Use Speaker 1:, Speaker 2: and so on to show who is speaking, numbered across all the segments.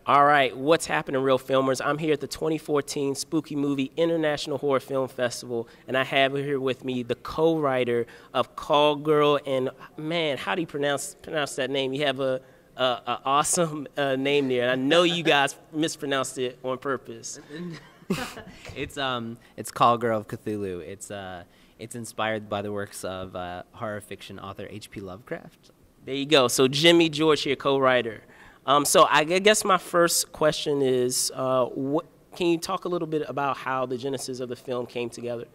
Speaker 1: All right, what's happening, real filmers? I'm here at the 2014 Spooky Movie International Horror Film Festival, and I have here with me the co-writer of Call Girl. And man, how do you pronounce that name? You have a awesome name there. And I know you guys mispronounced it on purpose.
Speaker 2: It's Call Girl of Cthulhu. It's inspired by the works of horror fiction author H.P. Lovecraft.
Speaker 1: There you go. So Jimmy George here, co-writer. So I guess my first question is, can you talk a little bit about how the genesis of the film came together?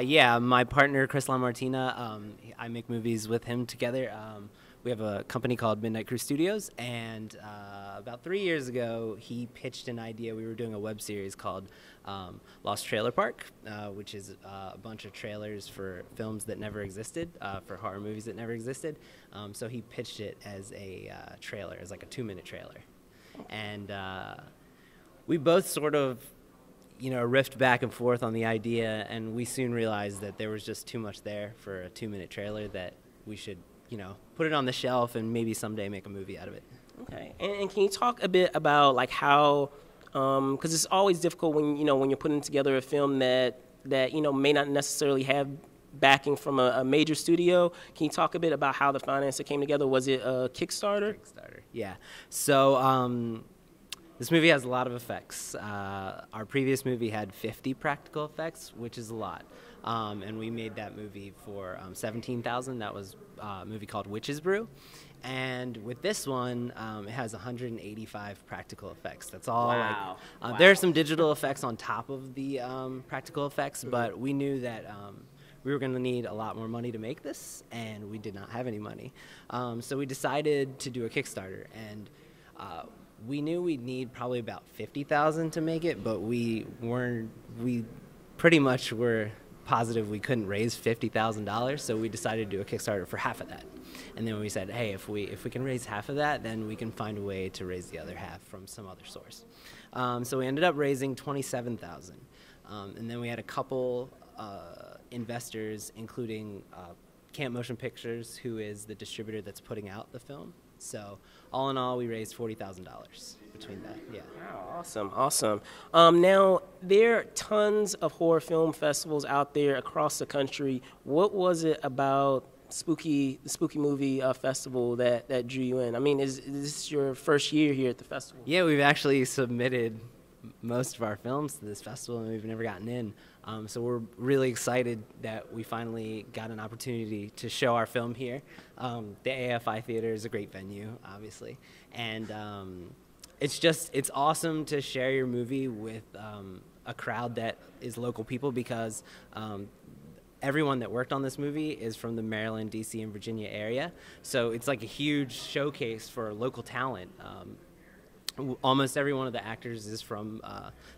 Speaker 2: Yeah, my partner, Chris LaMartina, I make movies with him together. We have a company called Midnight Crew Studios, and about 3 years ago, he pitched an idea. We were doing a web series called Lost Trailer Park, which is a bunch of trailers for films that never existed, for horror movies that never existed. So he pitched it as a trailer, as like a 2-minute trailer. And we both sort of, riffed back and forth on the idea, and we soon realized that there was just too much there for a 2-minute trailer, that we should put it on the shelf and maybe someday make a movie out of it.
Speaker 1: Okay, and can you talk a bit about like how, because it's always difficult when when you're putting together a film that may not necessarily have backing from a major studio. Can you talk a bit about how the financing came together? Was it a Kickstarter?
Speaker 2: Kickstarter, yeah. So this movie has a lot of effects. Our previous movie had 50 practical effects, which is a lot. And we made that movie for $17,000. That was a movie called Witch's Brew. And with this one, it has 185 practical effects. That's all.
Speaker 1: Wow.
Speaker 2: Wow. There are some digital effects on top of the practical effects, but we knew that we were going to need a lot more money to make this, and we did not have any money. So we decided to do a Kickstarter, and we knew we'd need probably about $50,000 to make it, but we pretty much were positive we couldn't raise $50,000, so we decided to do a Kickstarter for half of that. And then we said, hey, if we can raise half of that, then we can find a way to raise the other half from some other source. So we ended up raising $27,000, and then we had a couple investors, including Camp Motion Pictures, who is the distributor that's putting out the film. So all in all, we raised $40,000 between that. Yeah.
Speaker 1: Wow, awesome. Now, there are tons of horror film festivals out there across the country. What was it about the Spooky Movie Festival that drew you in? I mean, is this your first year here at the festival?
Speaker 2: Yeah, we've actually submitted most of our films to this festival, and we've never gotten in. So we're really excited that we finally got an opportunity to show our film here. The AFI Theater is a great venue, obviously, and it's awesome to share your movie with a crowd that is local people, because everyone that worked on this movie is from the Maryland, DC, and Virginia area. So it's like a huge showcase for local talent. Almost every one of the actors is from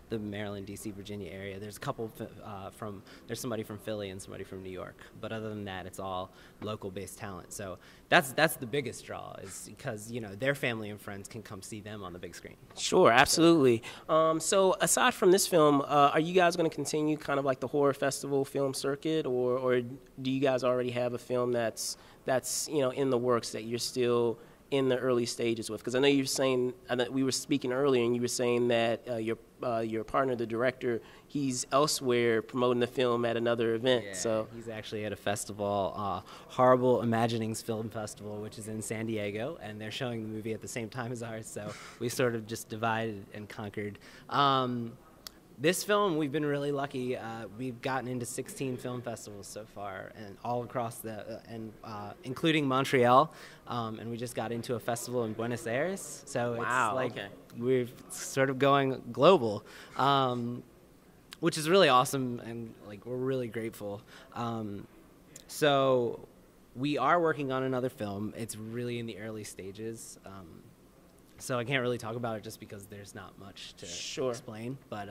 Speaker 2: the Maryland, D.C., Virginia area. There's a couple there's somebody from Philly and somebody from New York. But other than that, it's all local-based talent. So that's the biggest draw, is because their family and friends can come see them on the big screen.
Speaker 1: Sure, absolutely. So aside from this film, are you guys going to continue kind of like the horror festival film circuit, or do you guys already have a film that's in the works that you're still in the early stages with? Because I know you're saying, we were speaking earlier, and you were saying that your partner, the director, he's elsewhere promoting the film at another event.
Speaker 2: Yeah,
Speaker 1: so
Speaker 2: he's actually at a festival, Horrible Imaginings Film Festival, which is in San Diego, and they're showing the movie at the same time as ours. So we sort of just divided and conquered. This film, we've been really lucky. We've gotten into 16 film festivals so far, and all across including Montreal. And we just got into a festival in Buenos Aires. So
Speaker 1: wow,
Speaker 2: it's like
Speaker 1: okay.
Speaker 2: We're sort of going global, which is really awesome, and like we're really grateful. So we are working on another film. It's really in the early stages. So I can't really talk about it just because there's not much to explain. But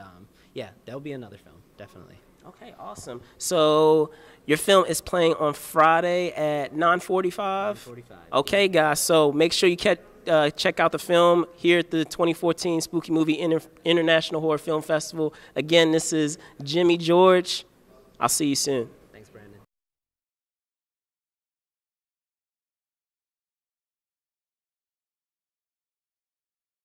Speaker 2: yeah, there'll be another film, definitely.
Speaker 1: Okay, awesome. So your film is playing on Friday at 9:45?
Speaker 2: 9:45.
Speaker 1: Okay, guys, so make sure you check out the film here at the 2014 Spooky Movie International Horror Film Festival. Again, this is Jimmy George. I'll see you soon.